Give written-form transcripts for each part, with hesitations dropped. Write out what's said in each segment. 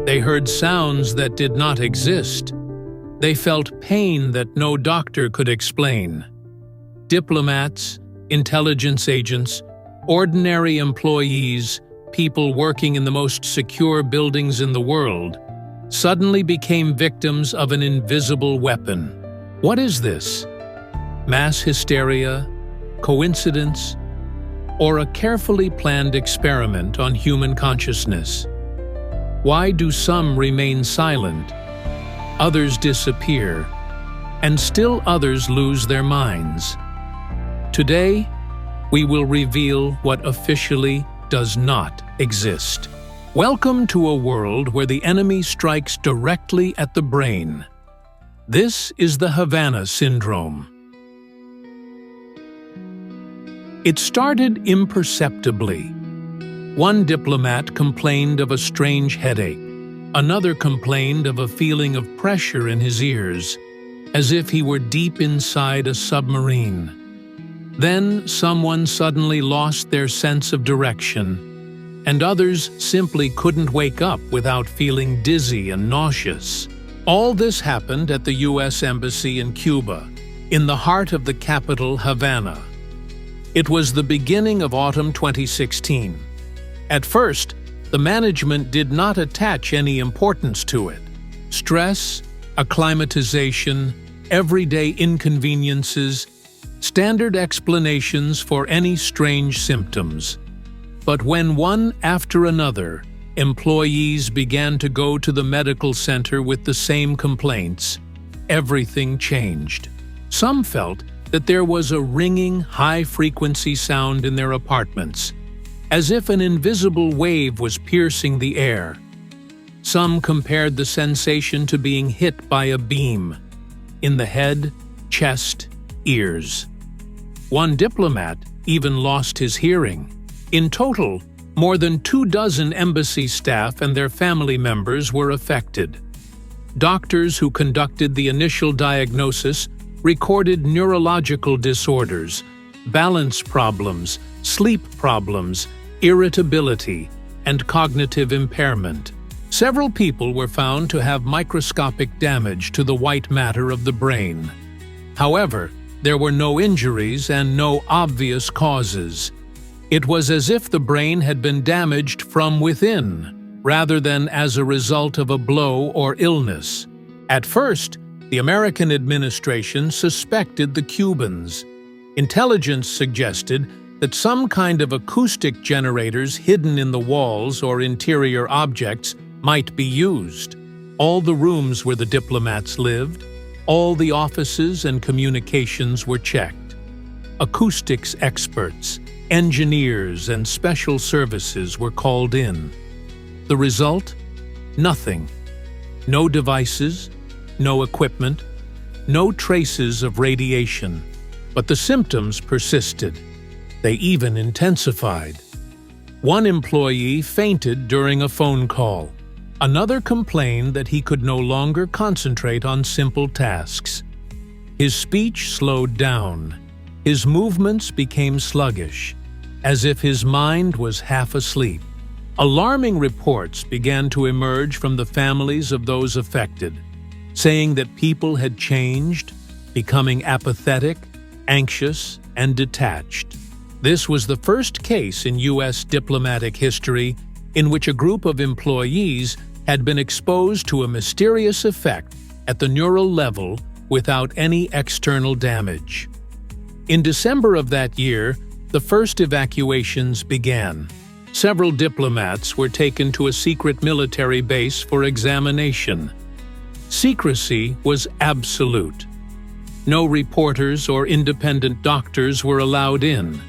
They heard sounds that did not exist. They felt pain that no doctor could explain. Diplomats, intelligence agents, ordinary employees, people working in the most secure buildings in the world, suddenly became victims of an invisible weapon. What is this? Mass hysteria? Coincidence? Or a carefully planned experiment on human consciousness? Why do some remain silent, others disappear, and still others lose their minds? Today, we will reveal what officially does not exist. Welcome to a world where the enemy strikes directly at the brain. This is the Havana syndrome. It started imperceptibly. One diplomat complained of a strange headache. Another complained of a feeling of pressure in his ears, as if he were deep inside a submarine. Then someone suddenly lost their sense of direction, and others simply couldn't wake up without feeling dizzy and nauseous. All this happened at the U.S. Embassy in Cuba, in the heart of the capital, Havana. It was the beginning of autumn 2016. At first, the management did not attach any importance to it. Stress, acclimatization, everyday inconveniences, standard explanations for any strange symptoms. But when one after another, employees began to go to the medical center with the same complaints, everything changed. Some felt that there was a ringing, high-frequency sound in their apartments, as if an invisible wave was piercing the air. Some compared the sensation to being hit by a beam, in the head, chest, ears. One diplomat even lost his hearing. In total, more than 24 embassy staff and their family members were affected. Doctors who conducted the initial diagnosis recorded neurological disorders, balance problems, sleep problems, irritability, and cognitive impairment. Several people were found to have microscopic damage to the white matter of the brain. However, there were no injuries and no obvious causes. It was as if the brain had been damaged from within, rather than as a result of a blow or illness. At first, the American administration suspected the Cubans. Intelligence suggested that some kind of acoustic generators hidden in the walls or interior objects might be used. All the rooms where the diplomats lived, all the offices and communications were checked. Acoustics experts, engineers, and special services were called in. The result? Nothing. No devices, no equipment, no traces of radiation. But the symptoms persisted. They even intensified. One employee fainted during a phone call. Another complained that he could no longer concentrate on simple tasks. His speech slowed down. His movements became sluggish, as if his mind was half asleep. Alarming reports began to emerge from the families of those affected, saying that people had changed, becoming apathetic, anxious, and detached. This was the first case in U.S. diplomatic history in which a group of employees had been exposed to a mysterious effect at the neural level without any external damage. In December of that year, the first evacuations began. Several diplomats were taken to a secret military base for examination. Secrecy was absolute. No reporters or independent doctors were allowed in.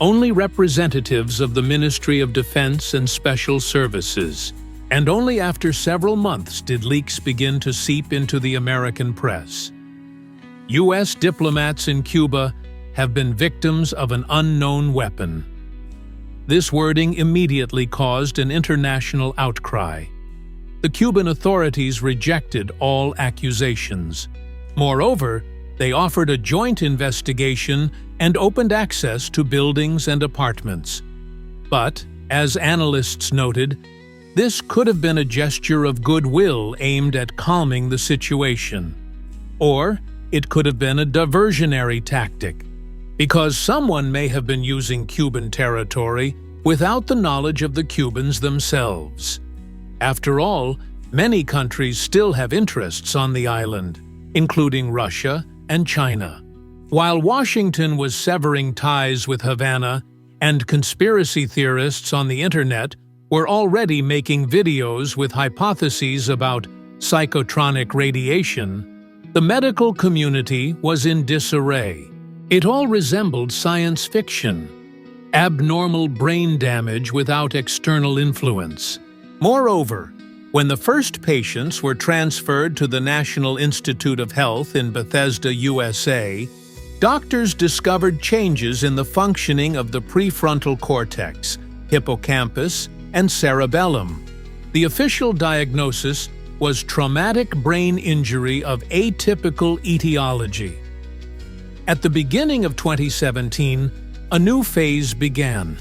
Only representatives of the Ministry of Defense and Special Services. And only after several months did leaks begin to seep into the American press. U.S. diplomats in Cuba have been victims of an unknown weapon. This wording immediately caused an international outcry. The Cuban authorities rejected all accusations. Moreover, they offered a joint investigation and opened access to buildings and apartments. But, As analysts noted, this could have been a gesture of goodwill aimed at calming the situation. Or it could have been a diversionary tactic, because someone may have been using Cuban territory without the knowledge of the Cubans themselves. After all, many countries still have interests on the island, including Russia and China. While Washington was severing ties with Havana, and conspiracy theorists on the internet were already making videos with hypotheses about psychotronic radiation, the medical community was in disarray. It all resembled science fiction, abnormal brain damage without external influence. Moreover, when the first patients were transferred to the National Institute of Health in Bethesda, USA, doctors discovered changes in the functioning of the prefrontal cortex, hippocampus, and cerebellum. The official diagnosis was traumatic brain injury of atypical etiology. At the beginning of 2017, a new phase began.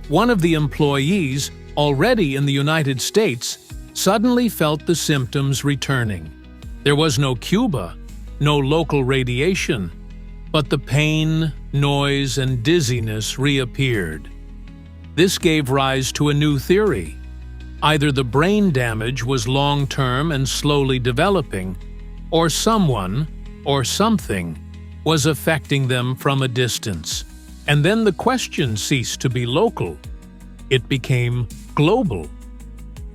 One of the employees, already in the United States, suddenly felt the symptoms returning. There was no Cuba, no local radiation, but the pain, noise, and dizziness reappeared. This gave rise to a new theory. Either the brain damage was long-term and slowly developing, or someone, or something, was affecting them from a distance. And then the question ceased to be local. It became global.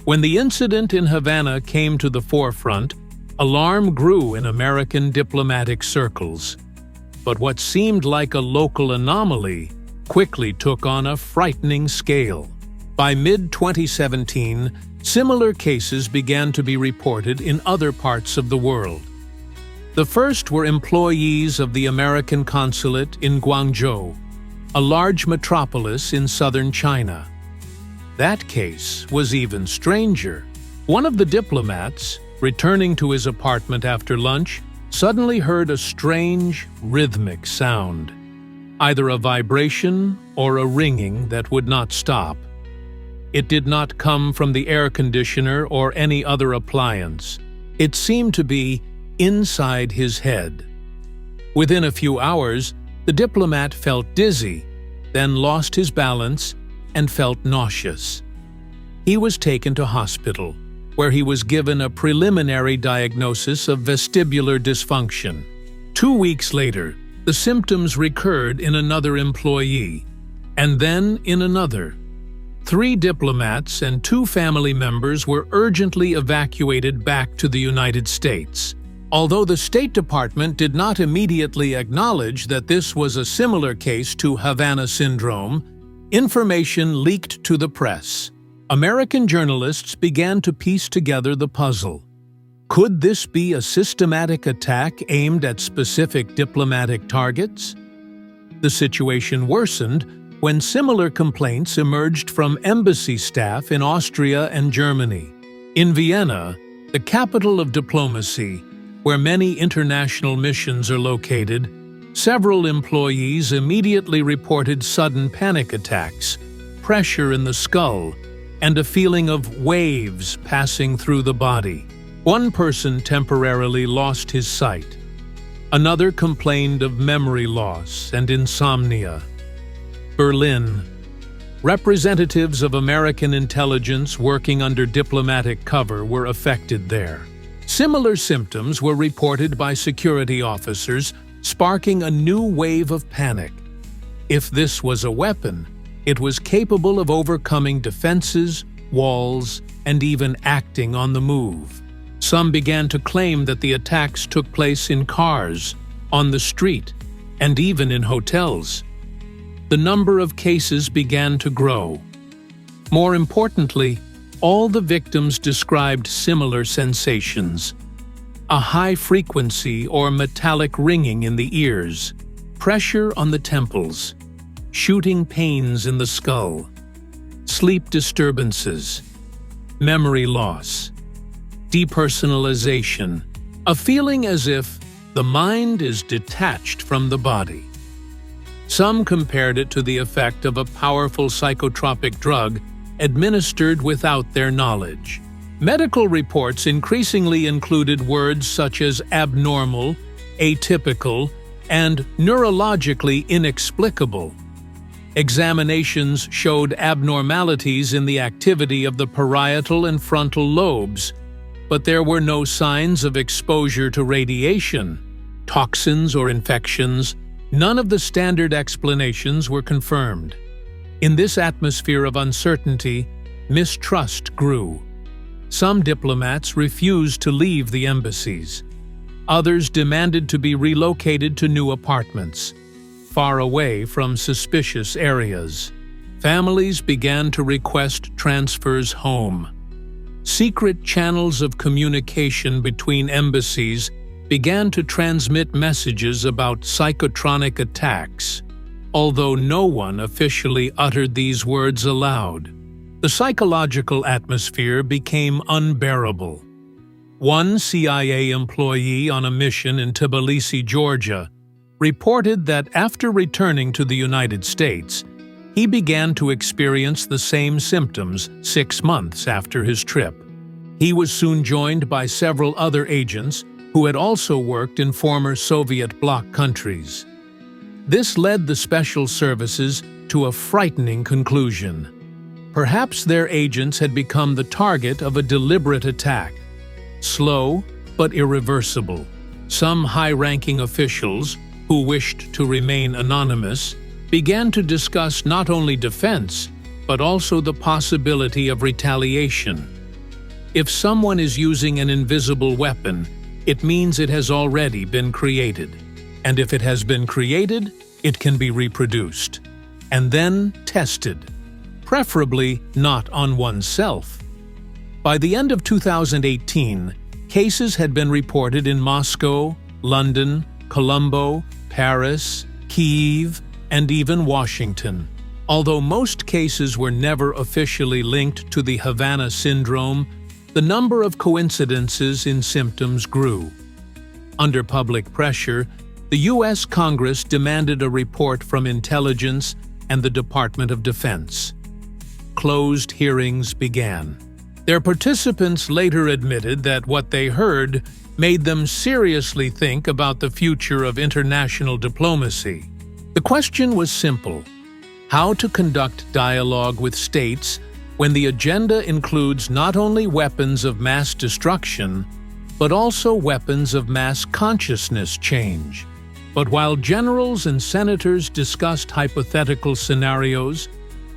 When the incident in Havana came to the forefront, alarm grew in American diplomatic circles. But what seemed like a local anomaly quickly took on a frightening scale. By mid-2017, similar cases began to be reported in other parts of the world. The first were employees of the American consulate in Guangzhou, a large metropolis in southern China. That case was even stranger. One of the diplomats, returning to his apartment after lunch, suddenly heard a strange, rhythmic sound, either a vibration or a ringing that would not stop. It did not come from the air conditioner or any other appliance. It seemed to be inside his head. Within a few hours, the diplomat felt dizzy, then lost his balance and felt nauseous. He was taken to hospital, where he was given a preliminary diagnosis of vestibular dysfunction. 2 weeks later, the symptoms recurred in another employee, and then in another. 3 diplomats and 2 family members were urgently evacuated back to the United States. Although the State Department did not immediately acknowledge that this was a similar case to Havana syndrome, information leaked to the press. American journalists began to piece together the puzzle. Could this be a systematic attack aimed at specific diplomatic targets? The situation worsened when similar complaints emerged from embassy staff in Austria and Germany. In Vienna, the capital of diplomacy, where many international missions are located, several employees immediately reported sudden panic attacks, pressure in the skull, and a feeling of waves passing through the body. One person temporarily lost his sight. Another complained of memory loss and insomnia. Berlin. Representatives of American intelligence working under diplomatic cover were affected there. Similar symptoms were reported by security officers, sparking a new wave of panic. If this was a weapon, it was capable of overcoming defenses, walls, and even acting on the move. Some began to claim that the attacks took place in cars, on the street, and even in hotels. The number of cases began to grow. More importantly, all the victims described similar sensations: a high frequency or metallic ringing in the ears, pressure on the temples, shooting pains in the skull, sleep disturbances, memory loss, depersonalization, a feeling as if the mind is detached from the body. Some compared it to the effect of a powerful psychotropic drug administered without their knowledge. Medical reports increasingly included words such as abnormal, atypical, and neurologically inexplicable. Examinations showed abnormalities in the activity of the parietal and frontal lobes, but there were no signs of exposure to radiation, toxins, or infections. None of the standard explanations were confirmed. In this atmosphere of uncertainty, mistrust grew. Some diplomats refused to leave the embassies. Others demanded to be relocated to new apartments, far away from suspicious areas. Families began to request transfers home. Secret channels of communication between embassies began to transmit messages about psychotronic attacks, although no one officially uttered these words aloud. The psychological atmosphere became unbearable. One CIA employee on a mission in Tbilisi, Georgia, reported that after returning to the United States, he began to experience the same symptoms 6 months after his trip. He was soon joined by several other agents who had also worked in former Soviet bloc countries. This led the special services to a frightening conclusion. Perhaps their agents had become the target of a deliberate attack. Slow but irreversible. Some high-ranking officials, who wished to remain anonymous, began to discuss not only defense, but also the possibility of retaliation. If someone is using an invisible weapon, it means it has already been created. And if it has been created, it can be reproduced. And then tested. Preferably not on oneself. By the end of 2018, cases had been reported in Moscow, London, Colombo, Paris, Kyiv, and even Washington. Although most cases were never officially linked to the Havana syndrome, the number of coincidences in symptoms grew. Under public pressure, the U.S. Congress demanded a report from intelligence and the Department of Defense. Closed hearings began. Their participants later admitted that what they heard made them seriously think about the future of international diplomacy. The question was simple: how to conduct dialogue with states when the agenda includes not only weapons of mass destruction, but also weapons of mass consciousness change. But while generals and senators discussed hypothetical scenarios,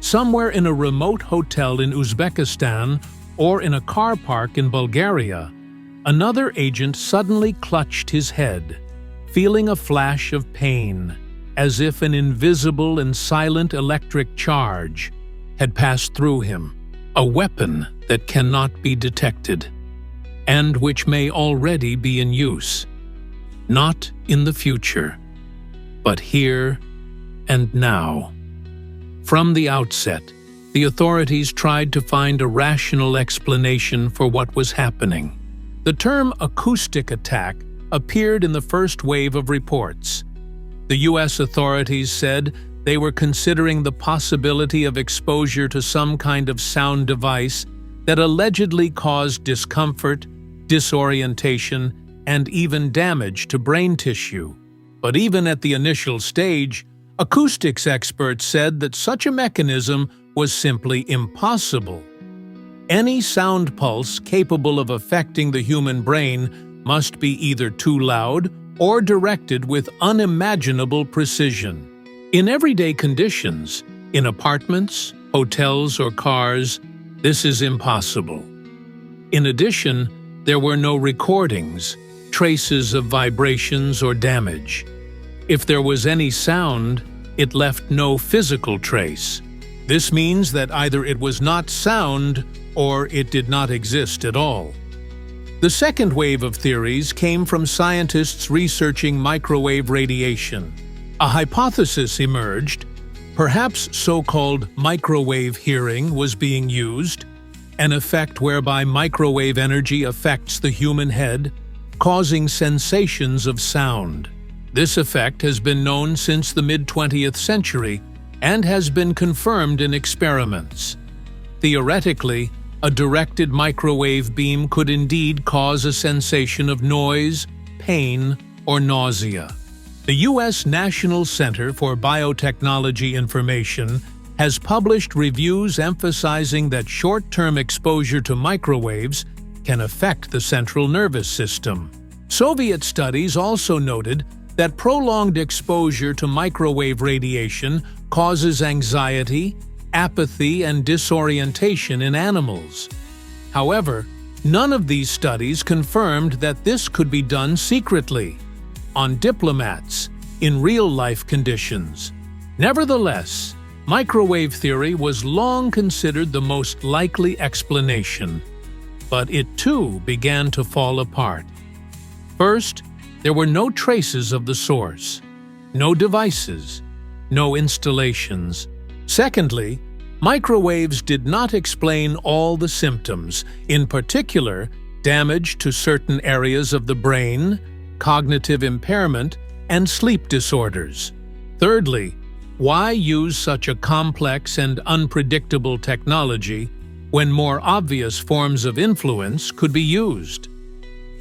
somewhere in a remote hotel in Uzbekistan or in a car park in Bulgaria, another agent suddenly clutched his head, feeling a flash of pain, as if an invisible and silent electric charge had passed through him, a weapon that cannot be detected, and which may already be in use, not in the future, but here and now. From the outset, the authorities tried to find a rational explanation for what was happening. The term acoustic attack appeared in the first wave of reports. The U.S. authorities said they were considering the possibility of exposure to some kind of sound device that allegedly caused discomfort, disorientation, and even damage to brain tissue. But even at the initial stage, acoustics experts said that such a mechanism was simply impossible. Any sound pulse capable of affecting the human brain must be either too loud or directed with unimaginable precision. In everyday conditions, in apartments, hotels, or cars, this is impossible. In addition, there were no recordings, traces of vibrations or damage. If there was any sound, it left no physical trace. This means that either it was not sound or it did not exist at all. The second wave of theories came from scientists researching microwave radiation. A hypothesis emerged. Perhaps so-called microwave hearing was being used, an effect whereby microwave energy affects the human head, causing sensations of sound. This effect has been known since the mid-20th century and has been confirmed in experiments. Theoretically, a directed microwave beam could indeed cause a sensation of noise, pain, or nausea. The U.S. National Center for Biotechnology Information has published reviews emphasizing that short-term exposure to microwaves can affect the central nervous system. Soviet studies also noted that prolonged exposure to microwave radiation causes anxiety, apathy, and disorientation in animals. However, none of these studies confirmed that this could be done secretly, on Diplomats, in real-life conditions. Nevertheless, microwave theory was long considered the most likely explanation, but it too began to fall apart. First, there were no traces of the source, no devices, no installations. Secondly, microwaves did not explain all the symptoms, in particular, damage to certain areas of the brain, cognitive impairment, and sleep disorders. Thirdly, why use such a complex and unpredictable technology when more obvious forms of influence could be used?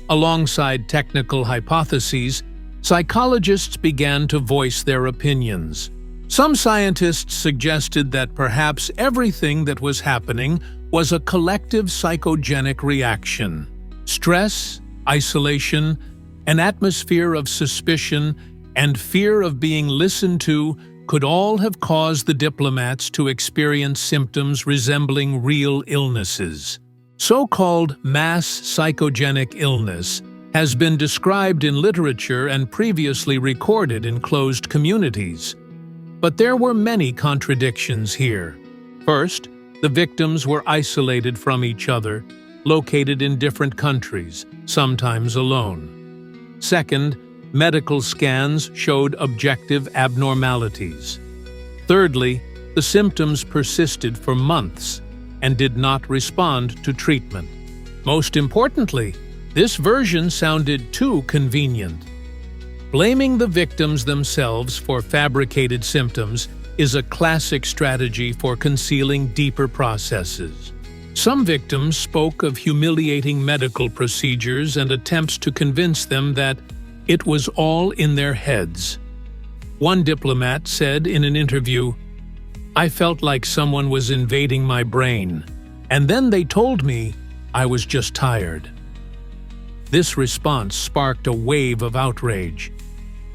Alongside technical hypotheses, psychologists began to voice their opinions. Some scientists suggested that perhaps everything that was happening was a collective psychogenic reaction. Stress, isolation, an atmosphere of suspicion, and fear of being listened to could all have caused the diplomats to experience symptoms resembling real illnesses. So-called mass psychogenic illness has been described in literature and previously recorded in closed communities. But there were many contradictions here. First, the victims were isolated from each other, located in different countries, sometimes alone. Second, medical scans showed objective abnormalities. Thirdly, the symptoms persisted for months and did not respond to treatment. Most importantly, this version sounded too convenient. Blaming the victims themselves for fabricated symptoms is a classic strategy for concealing deeper processes. Some victims spoke of humiliating medical procedures and attempts to convince them that it was all in their heads. One diplomat said in an interview, "I felt like someone was invading my brain, and then they told me I was just tired." This response sparked a wave of outrage.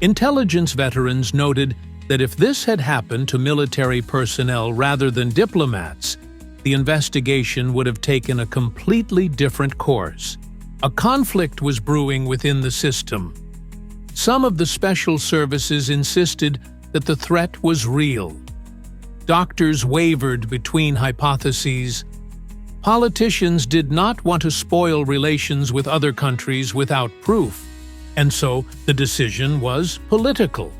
Intelligence veterans noted that if this had happened to military personnel rather than diplomats, the investigation would have taken a completely different course. A conflict was brewing within the system. Some of the special services insisted that the threat was real. Doctors wavered between hypotheses. Politicians did not want to spoil relations with other countries without proof, and so the decision was political.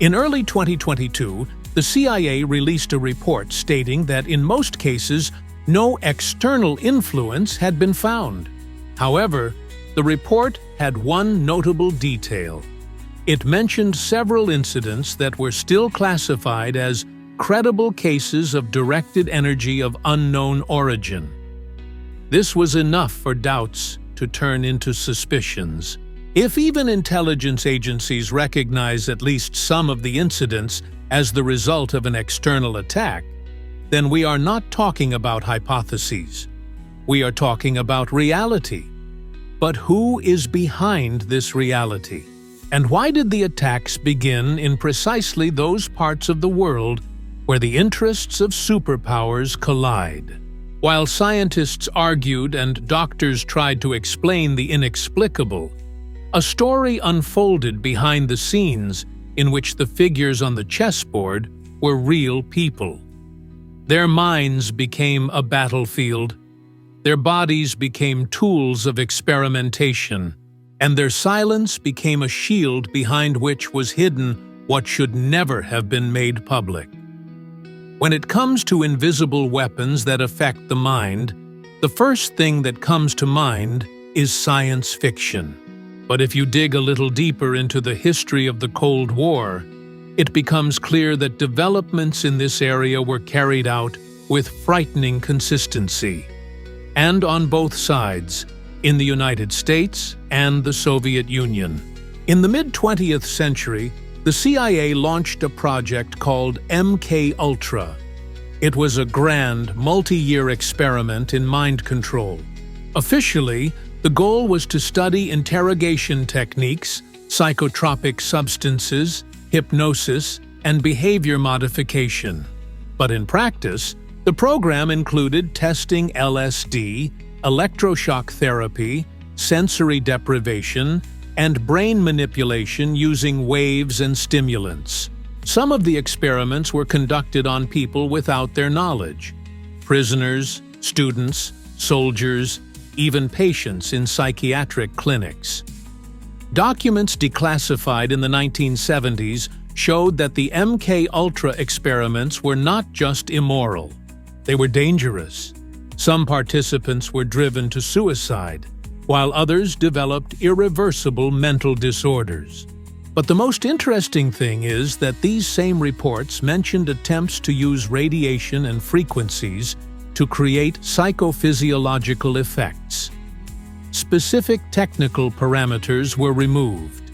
In early 2022, the CIA released a report stating that in most cases, no external influence had been found. However, the report had one notable detail. It mentioned several incidents that were still classified as credible cases of directed energy of unknown origin. This was enough for doubts to turn into suspicions. If even intelligence agencies recognize at least some of the incidents as the result of an external attack, then we are not talking about hypotheses. We are talking about reality. But who is behind this reality? And why did the attacks begin in precisely those parts of the world where the interests of superpowers collide? While scientists argued and doctors tried to explain the inexplicable, a story unfolded behind the scenes in which the figures on the chessboard were real people. Their minds became a battlefield, their bodies became tools of experimentation, and their silence became a shield behind which was hidden what should never have been made public. When it comes to invisible weapons that affect the mind, the first thing that comes to mind is science fiction. But if you dig a little deeper into the history of the Cold War, it becomes clear that developments in this area were carried out with frightening consistency, and on both sides, in the United States and the Soviet Union. In the mid-20th century, the CIA launched a project called MK-Ultra. It was a grand, multi-year experiment in mind control. Officially, the goal was to study interrogation techniques, psychotropic substances, hypnosis, and behavior modification. But in practice, the program included testing LSD, electroshock therapy, sensory deprivation, and brain manipulation using waves and stimulants. Some of the experiments were conducted on people without their knowledge: prisoners, students, soldiers, even patients in psychiatric clinics. Documents declassified in the 1970s showed that the MK-Ultra experiments were not just immoral. They were dangerous. Some participants were driven to suicide, while others developed irreversible mental disorders. But the most interesting thing is that these same reports mentioned attempts to use radiation and frequencies to create psychophysiological effects. Specific technical parameters were removed,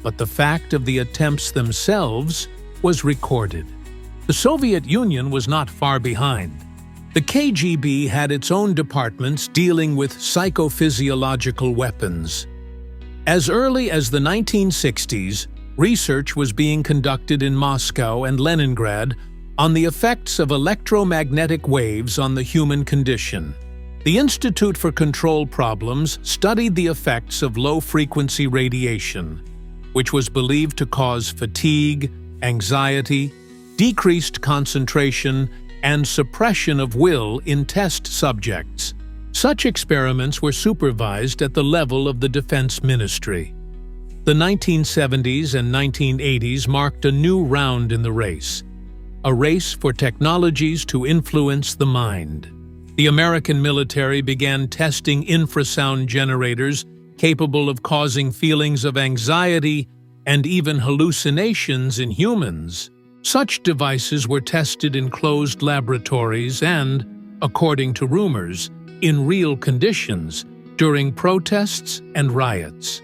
but the fact of the attempts themselves was recorded. The Soviet Union was not far behind. The KGB had its own departments dealing with psychophysiological weapons. As early as the 1960s, research was being conducted in Moscow and Leningrad on the effects of electromagnetic waves on the human condition. The Institute for Control Problems studied the effects of low-frequency radiation, which was believed to cause fatigue, anxiety, decreased concentration, and suppression of will in test subjects. Such experiments were supervised at the level of the Defense Ministry. The 1970s and 1980s marked a new round in the race, a race for technologies to influence the mind. The American military began testing infrasound generators capable of causing feelings of anxiety and even hallucinations in humans. Such devices were tested in closed laboratories and, according to rumors, in real conditions during protests and riots.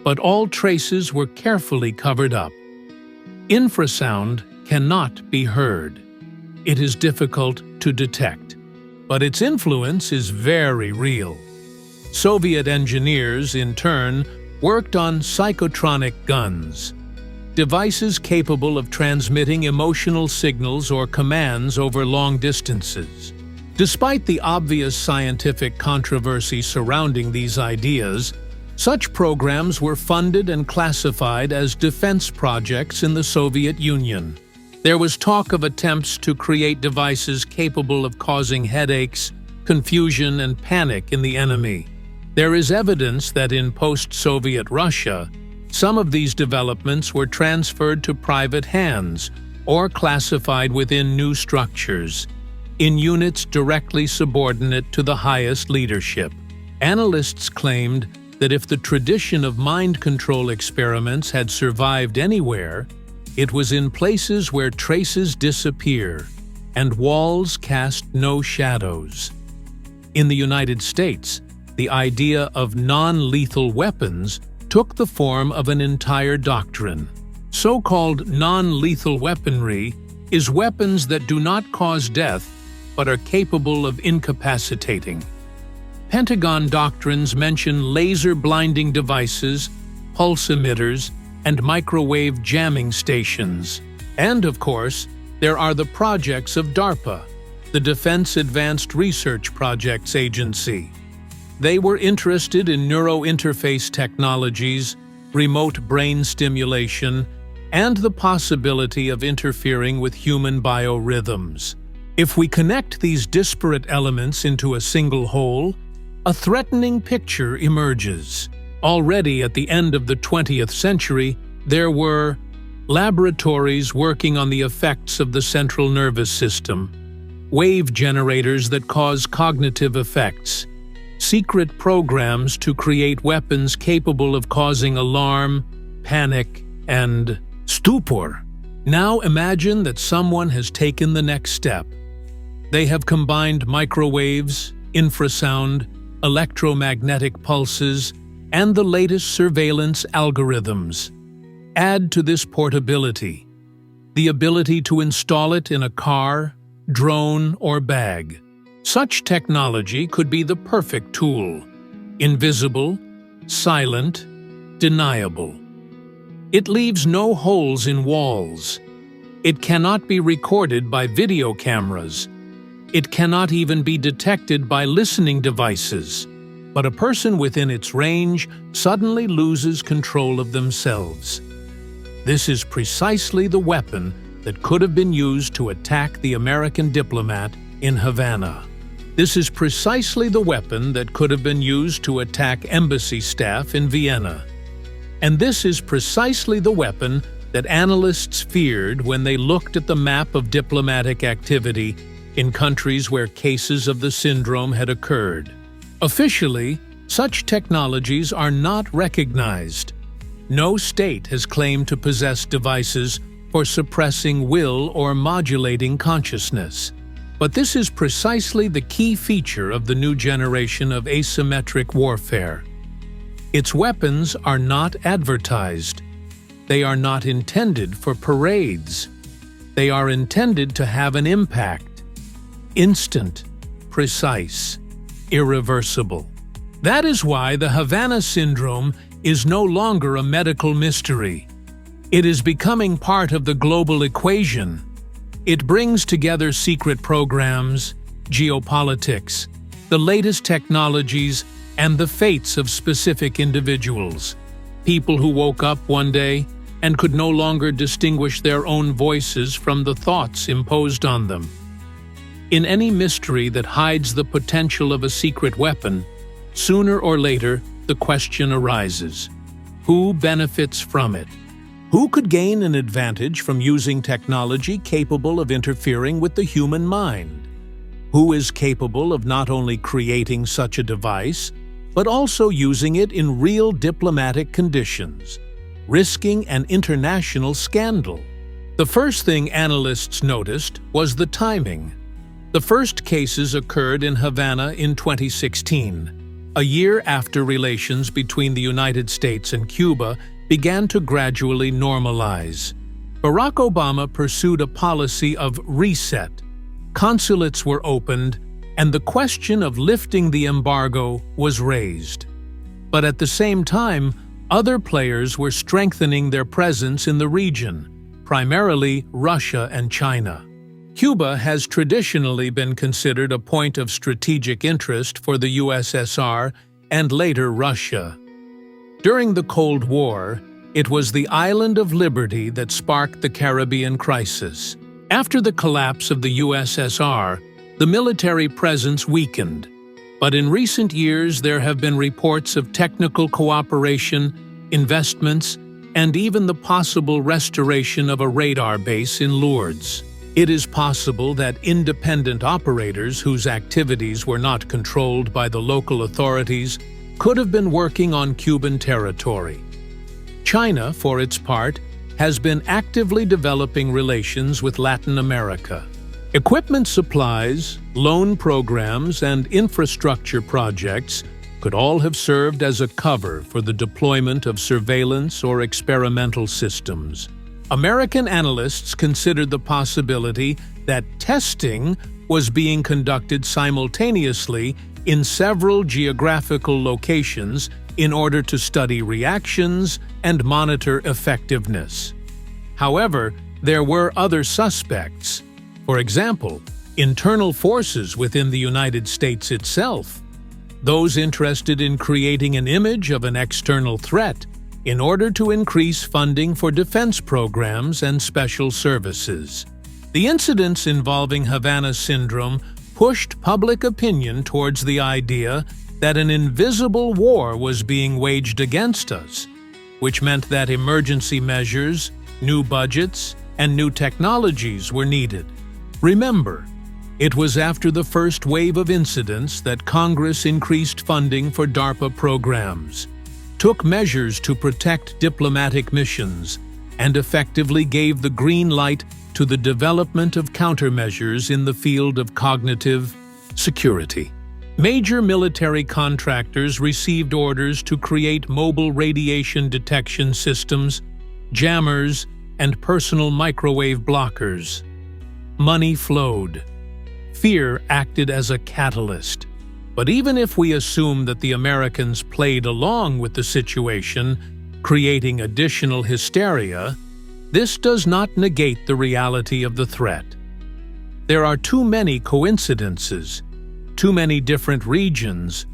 But all traces were carefully covered up. Infrasound cannot be heard. It is difficult to detect, but its influence is very real. Soviet engineers, in turn, worked on psychotronic guns, devices capable of transmitting emotional signals or commands over long distances. Despite the obvious scientific controversy surrounding these ideas, such programs were funded and classified as defense projects in the Soviet Union. There was talk of attempts to create devices capable of causing headaches, confusion, and panic in the enemy. There is evidence that in post-Soviet Russia, some of these developments were transferred to private hands or classified within new structures, in units directly subordinate to the highest leadership. Analysts claimed that if the tradition of mind control experiments had survived anywhere, it was in places where traces disappear and walls cast no shadows. In the United States, the idea of non-lethal weapons took the form of an entire doctrine. So-called non-lethal weaponry is weapons that do not cause death but are capable of incapacitating. Pentagon doctrines mention laser blinding devices, pulse emitters, and microwave jamming stations. And, of course, there are the projects of DARPA, the Defense Advanced Research Projects Agency. They were interested in neurointerface technologies, remote brain stimulation, and the possibility of interfering with human biorhythms. If we connect these disparate elements into a single whole, a threatening picture emerges. Already at the end of the 20th century, there were laboratories working on the effects of the central nervous system, wave generators that cause cognitive effects, secret programs to create weapons capable of causing alarm, panic, and stupor. Now imagine that someone has taken the next step. They have combined microwaves, infrasound, electromagnetic pulses, and the latest surveillance algorithms. Add to this portability the ability to install it in a car, drone, or bag. Such technology could be the perfect tool: invisible, silent, deniable. It leaves no holes in walls. It cannot be recorded by video cameras. It cannot even be detected by listening devices. But a person within its range suddenly loses control of themselves. This is precisely the weapon that could have been used to attack the American diplomat in Havana. This is precisely the weapon that could have been used to attack embassy staff in Vienna. And this is precisely the weapon that analysts feared when they looked at the map of diplomatic activity in countries where cases of the syndrome had occurred. Officially, such technologies are not recognized. No state has claimed to possess devices for suppressing will or modulating consciousness. But this is precisely the key feature of the new generation of asymmetric warfare. Its weapons are not advertised. They are not intended for parades. They are intended to have an impact. Instant, precise, irreversible. That is why the Havana syndrome is no longer a medical mystery. It is becoming part of the global equation. It brings together secret programs, geopolitics, the latest technologies, and the fates of specific individuals. People who woke up one day and could no longer distinguish their own voices from the thoughts imposed on them. In any mystery that hides the potential of a secret weapon, sooner or later the question arises: who benefits from it? Who could gain an advantage from using technology capable of interfering with the human mind? Who is capable of not only creating such a device, but also using it in real diplomatic conditions, risking an international scandal? The first thing analysts noticed was the timing. The first cases occurred in Havana in 2016, a year after relations between the United States and Cuba began to gradually normalize. Barack Obama pursued a policy of reset. Consulates were opened, and the question of lifting the embargo was raised. But at the same time, other players were strengthening their presence in the region, primarily Russia and China. Cuba has traditionally been considered a point of strategic interest for the USSR and later Russia. During the Cold War, it was the Island of Liberty that sparked the Caribbean crisis. After the collapse of the USSR, the military presence weakened. But in recent years, there have been reports of technical cooperation, investments, and even the possible restoration of a radar base in Lourdes. It is possible that independent operators whose activities were not controlled by the local authorities could have been working on Cuban territory. China, for its part, has been actively developing relations with Latin America. Equipment supplies, loan programs, and infrastructure projects could all have served as a cover for the deployment of surveillance or experimental systems. American analysts considered the possibility that testing was being conducted simultaneously in several geographical locations in order to study reactions and monitor effectiveness. However, there were other suspects. For example, internal forces within the United States itself. Those interested in creating an image of an external threat in order to increase funding for defense programs and special services. The incidents involving Havana syndrome pushed public opinion towards the idea that an invisible war was being waged against us, which meant that emergency measures, new budgets, and new technologies were needed. Remember, It was after the first wave of incidents that Congress increased funding for DARPA programs, took measures to protect diplomatic missions, and effectively gave the green light to the development of countermeasures in the field of cognitive security. Major military contractors received orders to create mobile radiation detection systems, jammers, and personal microwave blockers. Money flowed. Fear acted as a catalyst. But even if we assume that the Americans played along with the situation, creating additional hysteria, this does not negate the reality of the threat. There are too many coincidences, too many different regions,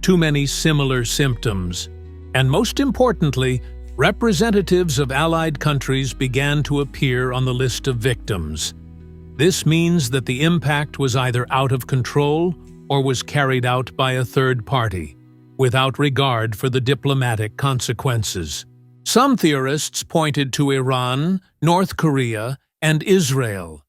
too many similar symptoms, and most importantly, representatives of allied countries began to appear on the list of victims. This means that the impact was either out of control or was carried out by a third party, without regard for the diplomatic consequences. Some theorists pointed to Iran, North Korea, and Israel,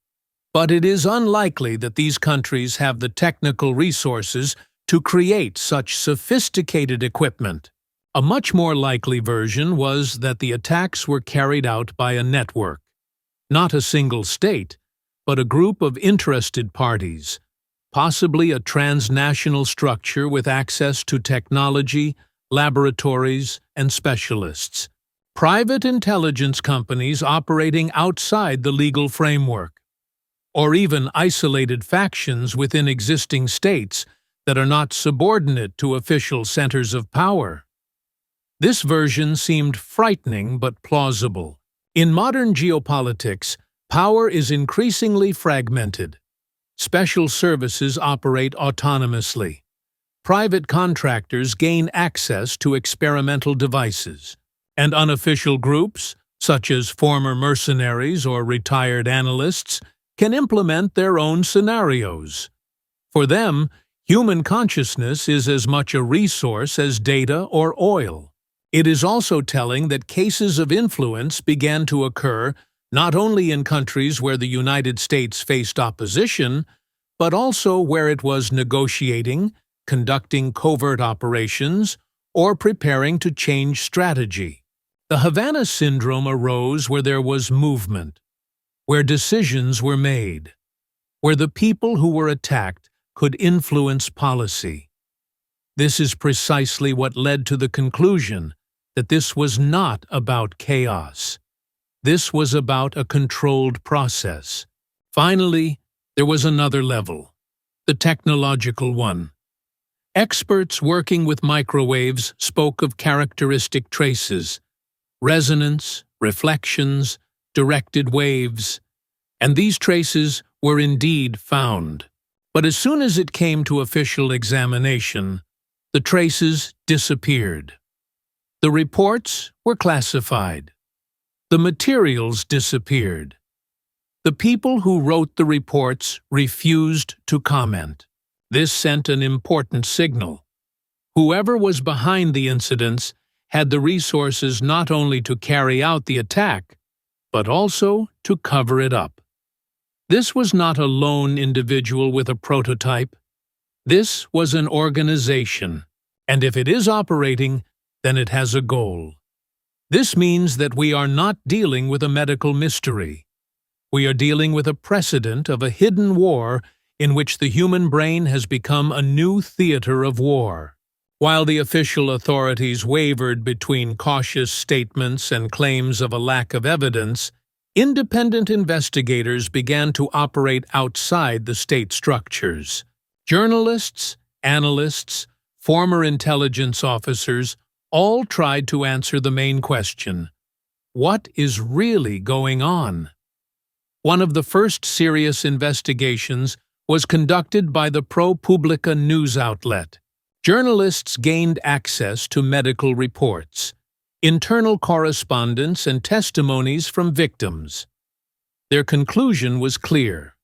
but it is unlikely that these countries have the technical resources to create such sophisticated equipment. A much more likely version was that the attacks were carried out by a network, not a single state, but a group of interested parties, possibly a transnational structure with access to technology, laboratories, and specialists. Private intelligence companies operating outside the legal framework, or even isolated factions within existing states that are not subordinate to official centers of power. This version seemed frightening but plausible. In modern geopolitics, power is increasingly fragmented. Special services operate autonomously. Private contractors gain access to experimental devices, and unofficial groups, such as former mercenaries or retired analysts, can implement their own scenarios. For them, human consciousness is as much a resource as data or oil. It is also telling that cases of influence began to occur not only in countries where the United States faced opposition, but also where it was negotiating, conducting covert operations, or preparing to change strategy. The Havana syndrome arose where there was movement, where decisions were made, where the people who were attacked could influence policy. This is precisely what led to the conclusion that this was not about chaos. This was about a controlled process. Finally, there was another level, the technological one. Experts working with microwaves spoke of characteristic traces, resonance, reflections, directed waves, and these traces were indeed found. But as soon as it came to official examination, the traces disappeared. The reports were classified. The materials disappeared. The people who wrote the reports refused to comment. This sent an important signal. Whoever was behind the incidents had the resources not only to carry out the attack, but also to cover it up. This was not a lone individual with a prototype. This was an organization, and if it is operating, then it has a goal. This means that we are not dealing with a medical mystery. We are dealing with a precedent of a hidden war in which the human brain has become a new theater of war. While the official authorities wavered between cautious statements and claims of a lack of evidence, independent investigators began to operate outside the state structures. Journalists, analysts, former intelligence officers all tried to answer the main question: what is really going on? One of the first serious investigations was conducted by the ProPublica news outlet. Journalists gained access to medical reports, internal correspondence, and testimonies from victims. Their conclusion was clear.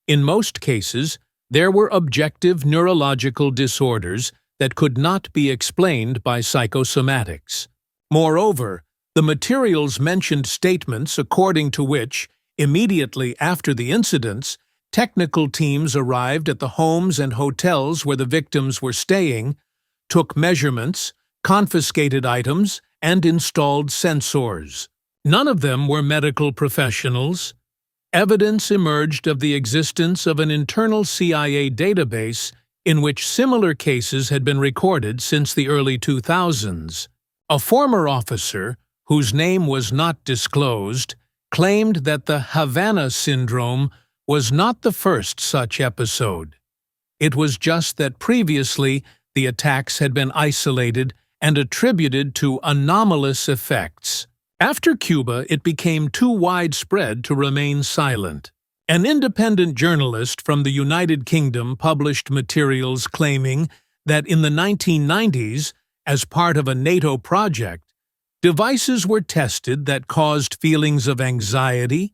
In most cases, there were objective neurological disorders that could not be explained by psychosomatics. Moreover, the materials mentioned statements according to which, immediately after the incidents, Technical teams arrived at the homes and hotels where the victims were staying, took measurements, confiscated items, and installed sensors. None of them were medical professionals. Evidence emerged of the existence of an internal CIA database in which similar cases had been recorded since the early 2000s. A former officer, whose name was not disclosed, claimed that the Havana syndrome was not the first such episode. It was just that previously the attacks had been isolated and attributed to anomalous effects. After Cuba, it became too widespread to remain silent. An independent journalist from the United Kingdom published materials claiming that in the 1990s, as part of a NATO project, devices were tested that caused feelings of anxiety,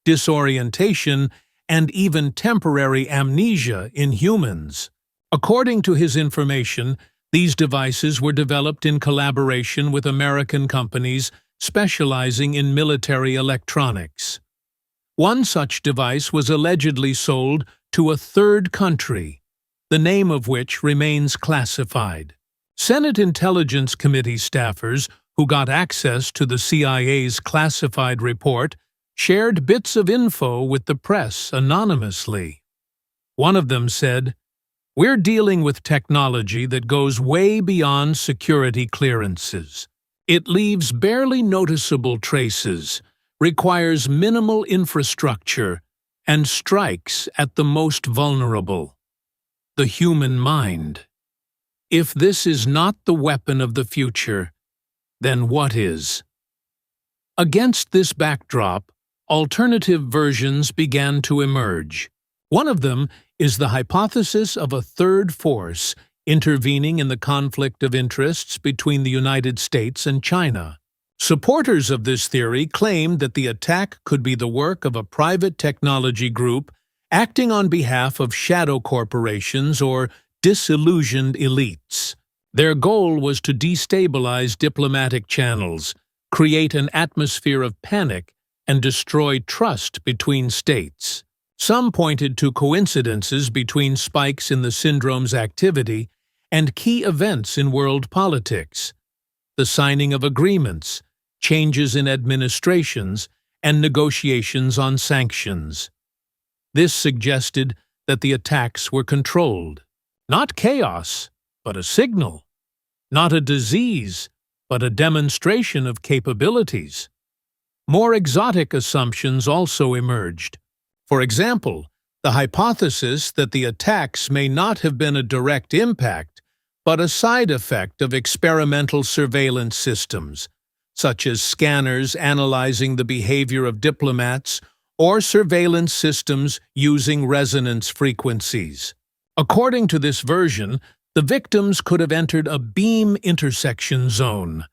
disorientation, and even temporary amnesia in humans. According to his information, these devices were developed in collaboration with American companies specializing in military electronics. One such device was allegedly sold to a third country, the name of which remains classified. Senate Intelligence Committee staffers who got access to the CIA's classified report shared bits of info with the press anonymously. One of them said, "We're dealing with technology that goes way beyond security clearances. It leaves barely noticeable traces, requires minimal infrastructure, and strikes at the most vulnerable: the human mind. If this is not the weapon of the future, then what is?" Against this backdrop, alternative versions began to emerge. One of them is the hypothesis of a third force intervening in the conflict of interests between the United States and China. Supporters of this theory claimed that the attack could be the work of a private technology group acting on behalf of shadow corporations or disillusioned elites. Their goal was to destabilize diplomatic channels, create an atmosphere of panic, and destroy trust between states. Some pointed to coincidences between spikes in the syndrome's activity and key events in world politics: the signing of agreements, changes in administrations, and negotiations on sanctions. This suggested that the attacks were controlled. Not chaos, but a signal. Not a disease, but a demonstration of capabilities. More exotic assumptions also emerged. For example, the hypothesis that the attacks may not have been a direct impact, but a side effect of experimental surveillance systems, such as scanners analyzing the behavior of diplomats or surveillance systems using resonance frequencies. According to this version, the victims could have entered a beam intersection zone,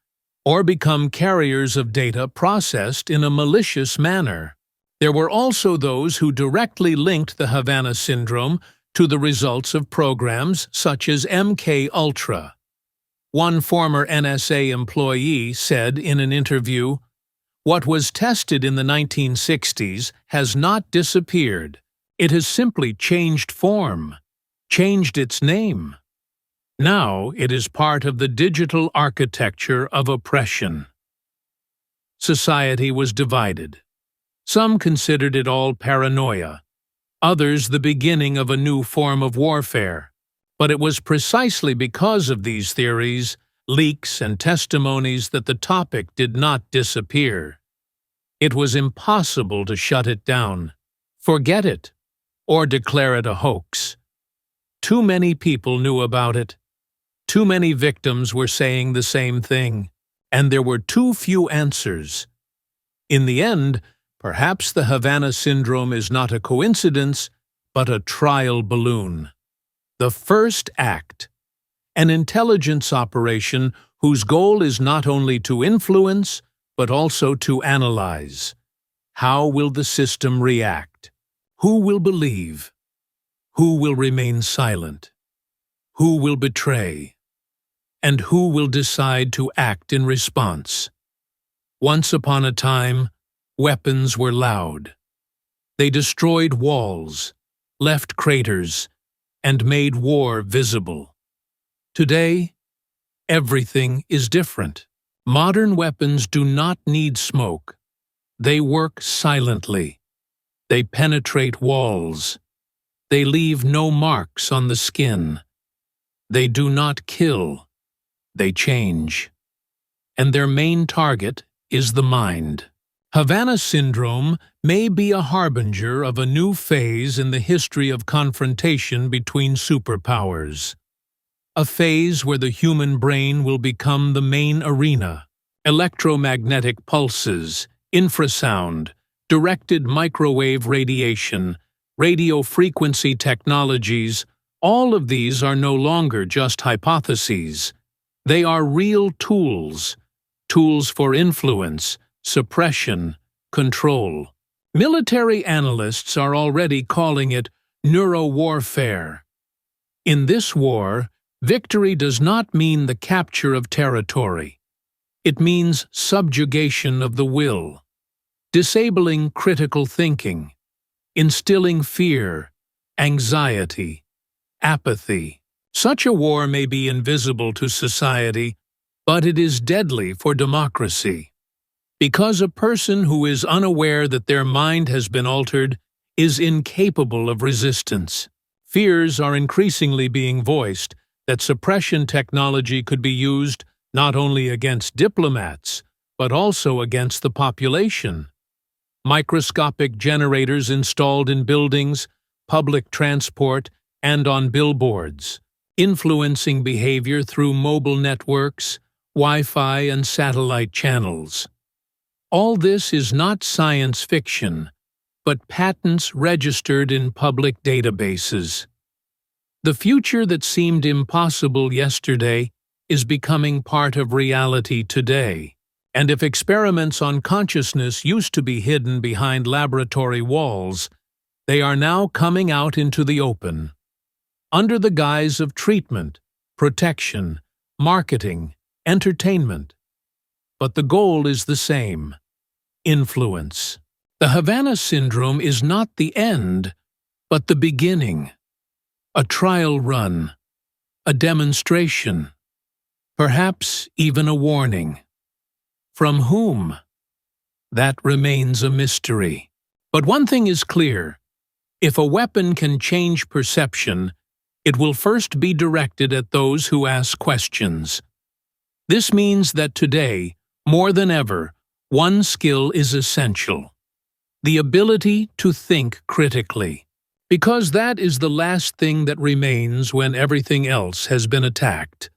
or become carriers of data processed in a malicious manner. There were also those who directly linked the Havana syndrome to the results of programs such as MK-Ultra. One former NSA employee said in an interview, "What was tested in the 1960s has not disappeared. It has simply changed form, changed its name. Now it is part of the digital architecture of oppression." Society was divided. Some considered it all paranoia, others the beginning of a new form of warfare. But it was precisely because of these theories, leaks, and testimonies that the topic did not disappear. It was impossible to shut it down, forget it, or declare it a hoax. Too many people knew about it. Too many victims were saying the same thing, and there were too few answers. In the end, perhaps the Havana syndrome is not a coincidence, but a trial balloon. The first act, an intelligence operation whose goal is not only to influence, but also to analyze. How will the system react? Who will believe? Who will remain silent? Who will betray? And who will decide to act in response? Once upon a time, weapons were loud. They destroyed walls, left craters, and made war visible. Today, everything is different. Modern weapons do not need smoke. They work silently. They penetrate walls. They leave no marks on the skin. They do not kill. They change. And their main target is the mind. Havana syndrome may be a harbinger of a new phase in the history of confrontation between superpowers. A phase where the human brain will become the main arena. Electromagnetic pulses, infrasound, directed microwave radiation, radio frequency technologies, all of these are no longer just hypotheses. They are real tools, tools for influence, suppression, control. Military analysts are already calling it neurowarfare. In this war, victory does not mean the capture of territory. It means subjugation of the will, disabling critical thinking, instilling fear, anxiety, apathy. Such a war may be invisible to society, but it is deadly for democracy. Because a person who is unaware that their mind has been altered is incapable of resistance. Fears are increasingly being voiced that suppression technology could be used not only against diplomats, but also against the population. Microscopic generators installed in buildings, public transport, and on billboards, influencing behavior through mobile networks, Wi-Fi, and satellite channels. All this is not science fiction, but patents registered in public databases. The future that seemed impossible yesterday is becoming part of reality today. And if experiments on consciousness used to be hidden behind laboratory walls, they are now coming out into the open, under the guise of treatment, protection, marketing, entertainment. But the goal is the same: influence. The Havana syndrome is not the end, but the beginning. A trial run, a demonstration, perhaps even a warning. From whom? That remains a mystery. But one thing is clear: if a weapon can change perception, it will first be directed at those who ask questions. This means that today, more than ever, one skill is essential: the ability to think critically. Because that is the last thing that remains when everything else has been attacked.